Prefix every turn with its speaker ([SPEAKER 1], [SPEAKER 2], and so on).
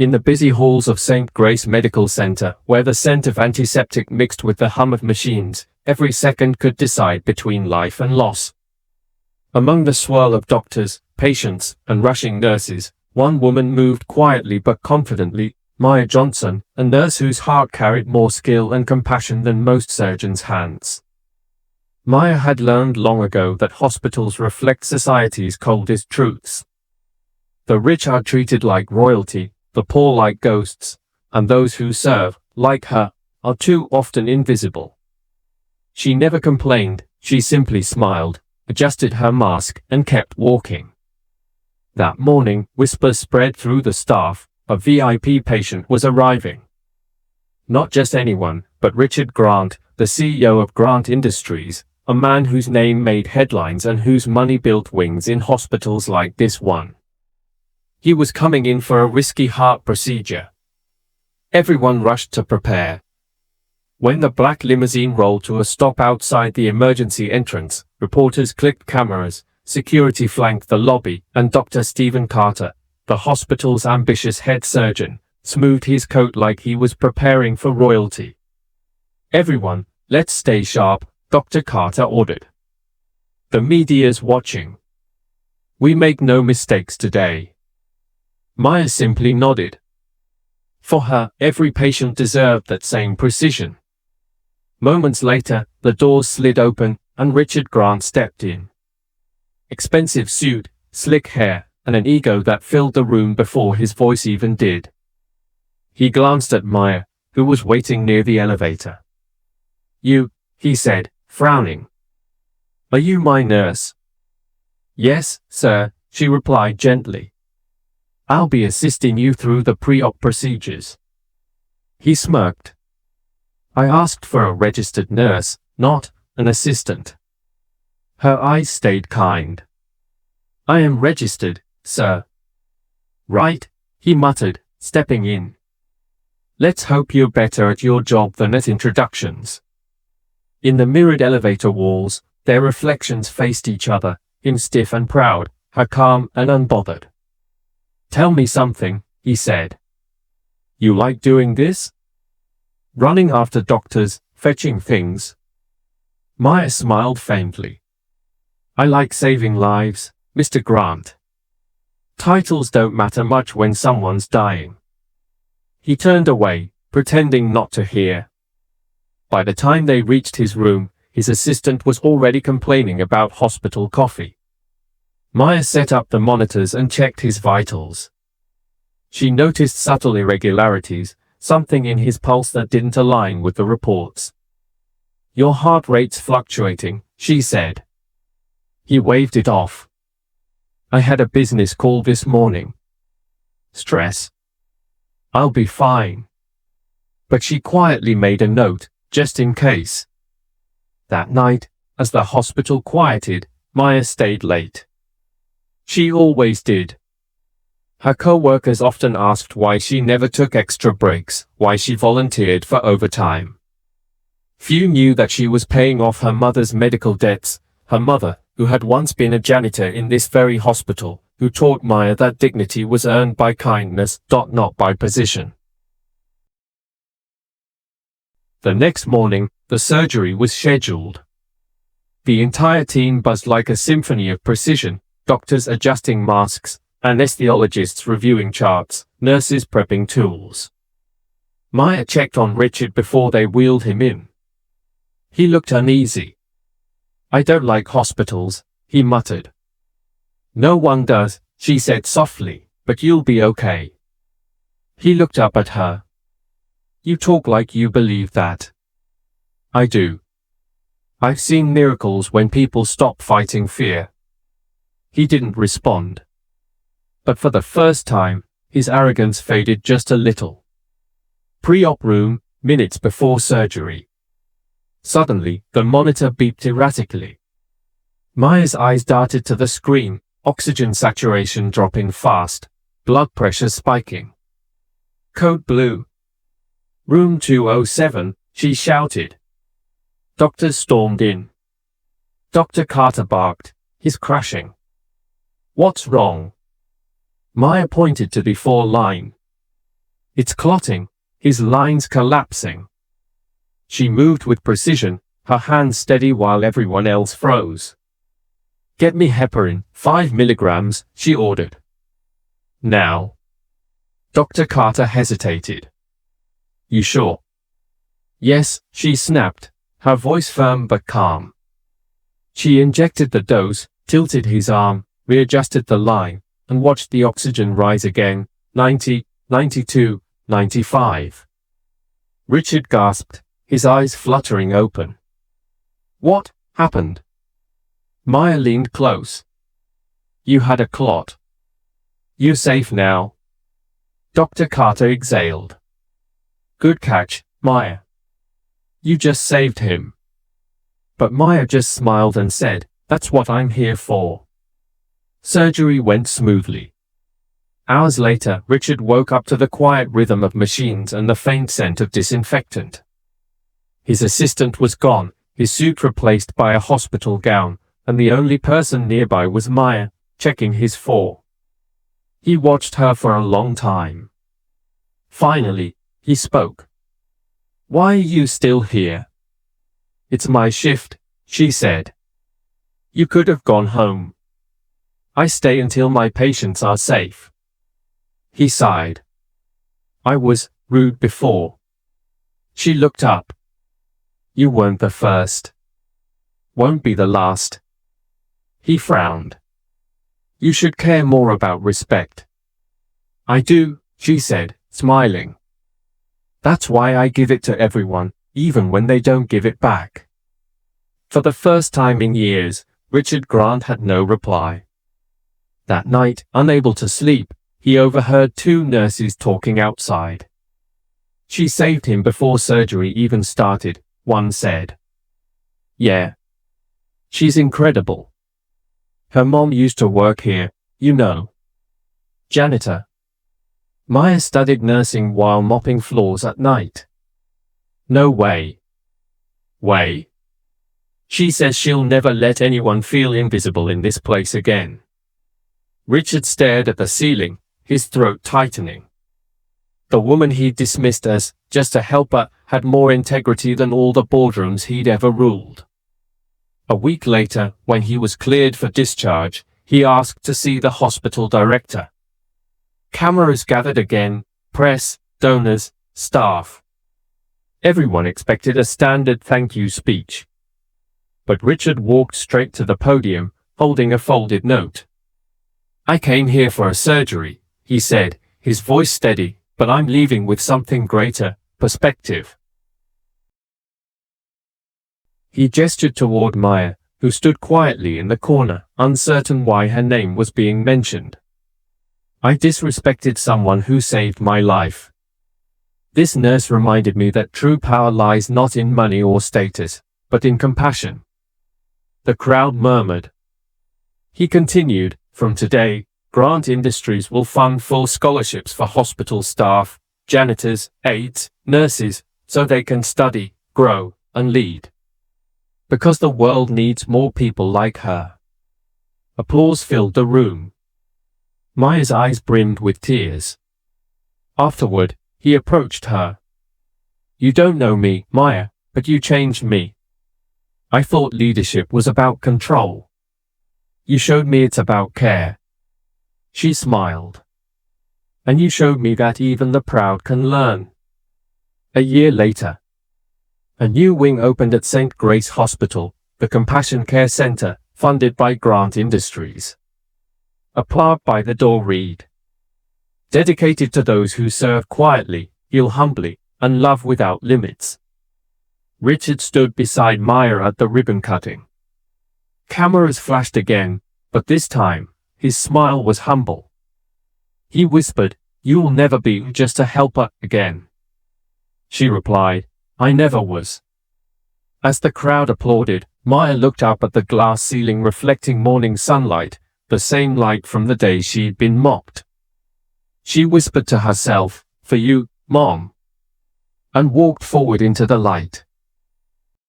[SPEAKER 1] In the busy halls of St. Grace Medical Center, where the scent of antiseptic mixed with the hum of machines, every second could decide between life and loss. Among the swirl of doctors, patients, and rushing nurses, one woman moved quietly but confidently, Maya Johnson, a nurse whose heart carried more skill and compassion than most surgeons' hands. Maya had learned long ago that hospitals reflect society's coldest truths. The rich are treated like royalty, the poor like ghosts, and those who serve, like her, are too often invisible. She never complained, she simply smiled, adjusted her mask, and kept walking. That morning, whispers spread through the staff, a VIP patient was arriving. Not just anyone, but Richard Grant, the CEO of Grant Industries, a man whose name made headlines and whose money built wings in hospitals like this one. He was coming in for a risky heart procedure. Everyone rushed to prepare. When the black limousine rolled to a stop outside the emergency entrance, reporters clicked cameras, security flanked the lobby, and Dr. Stephen Carter, the hospital's ambitious head surgeon, smoothed his coat like he was preparing for royalty. "Everyone, let's stay sharp," Dr. Carter ordered. "The media's watching. We make no mistakes today." Maya simply nodded. For her, every patient deserved that same precision. Moments later, the doors slid open, and Richard Grant stepped in. Expensive suit, slick hair, and an ego that filled the room before his voice even did. He glanced at Maya, who was waiting near the elevator. "You," he said, frowning. "Are you my nurse?" "Yes, sir," she replied gently. "I'll be assisting you through the pre-op procedures." He smirked. "I asked for a registered nurse, not an assistant." Her eyes stayed kind. "I am registered, sir." "Right," he muttered, stepping in. "Let's hope you're better at your job than at introductions." In the mirrored elevator walls, their reflections faced each other, him stiff and proud, her calm and unbothered. "Tell me something," he said. "You like doing this? Running after doctors, fetching things?" Maya smiled faintly. "I like saving lives, Mr. Grant. Titles don't matter much when someone's dying." He turned away, pretending not to hear. By the time they reached his room, his assistant was already complaining about hospital coffee. Maya set up the monitors and checked his vitals. She noticed subtle irregularities, something in his pulse that didn't align with the reports. "Your heart rate's fluctuating," she said. He waved it off. "I had a business call this morning." "Stress?" "I'll be fine." But she quietly made a note, just in case. That night, as the hospital quieted, Maya stayed late. She always did. Her co-workers often asked why she never took extra breaks, why she volunteered for overtime. Few knew that she was paying off her mother's medical debts, her mother, who had once been a janitor in this very hospital, who taught Maya that dignity was earned by kindness, not by position. The next morning, the surgery was scheduled. The entire team buzzed like a symphony of precision, doctors adjusting masks, anesthesiologists reviewing charts, nurses prepping tools. Maya checked on Richard before they wheeled him in. He looked uneasy. "I don't like hospitals," he muttered. "No one does," she said softly, "but you'll be okay." He looked up at her. "You talk like you believe that." "I do. I've seen miracles when people stop fighting fear." He didn't respond. But for the first time, his arrogance faded just a little. Pre-op room, minutes before surgery. Suddenly, the monitor beeped erratically. Maya's eyes darted to the screen, oxygen saturation dropping fast, blood pressure spiking. "Code blue. Room 207, she shouted. Doctors stormed in. Dr. Carter barked, "He's crashing." "What's wrong?" Maya pointed to the 4 line. It's clotting, his lines collapsing. She moved with precision, her hands steady while everyone else froze. Get me heparin, 5 milligrams, she ordered. Now. Dr. Carter hesitated. You sure? Yes, she snapped, her voice firm but calm. She injected the dose, tilted his arm, readjusted the line, and watched the oxygen rise again, 90, 92, 95. Richard gasped, his eyes fluttering open. What happened? Maya leaned close. You had a clot. You're safe now. Dr. Carter exhaled. Good catch, Maya. You just saved him. But Maya just smiled and said, that's what I'm here for. Surgery went smoothly. Hours later, Richard woke up to the quiet rhythm of machines and the faint scent of disinfectant. His assistant was gone, his suit replaced by a hospital gown, and the only person nearby was Maya, checking his IV. He watched her for a long time. Finally, he spoke. Why are you still here? It's my shift, she said. You could have gone home. I stay until my patients are safe. He sighed. I was rude before. She looked up. You weren't the first. Won't be the last. He frowned. You should care more about respect. I do, she said, smiling. That's why I give it to everyone, even when they don't give it back. For the first time in years, Richard Grant had no reply. That night, unable to sleep, he overheard two nurses talking outside. She saved him before surgery even started, one said. Yeah. She's incredible. Her mom used to work here, you know. Janitor. Maya studied nursing while mopping floors at night. No way. Way. She says she'll never let anyone feel invisible in this place again. Richard stared at the ceiling, his throat tightening. The woman he'd dismissed as just a helper had more integrity than all the boardrooms he'd ever ruled. A week later, when he was cleared for discharge, he asked to see the hospital director. Cameras gathered again, press, donors, staff. Everyone expected a standard thank you speech. But Richard walked straight to the podium, holding a folded note. I came here for a surgery, he said, his voice steady, but I'm leaving with something greater, perspective. He gestured toward Maya, who stood quietly in the corner, uncertain why her name was being mentioned. I disrespected someone who saved my life. This nurse reminded me that true power lies not in money or status, but in compassion. The crowd murmured. He continued, from today, Grant Industries will fund full scholarships for hospital staff, janitors, aides, nurses, so they can study, grow, and lead. Because the world needs more people like her. Applause filled the room. Maya's eyes brimmed with tears. Afterward, he approached her. You don't know me, Maya, but you changed me. I thought leadership was about control. You showed me it's about care. She smiled. And you showed me that even the proud can learn. A year later, a new wing opened at St. Grace Hospital, the Compassion Care Center, funded by Grant Industries. A plaque by the door read, dedicated to those who serve quietly, heal humbly, and love without limits. Richard stood beside Maya at the ribbon cutting. Cameras flashed again, but this time, his smile was humble. He whispered, "You'll never be just a helper again." She replied, "I never was." As the crowd applauded, Maya looked up at the glass ceiling reflecting morning sunlight, the same light from the day she'd been mocked. She whispered to herself, "For you, Mom," and walked forward into the light.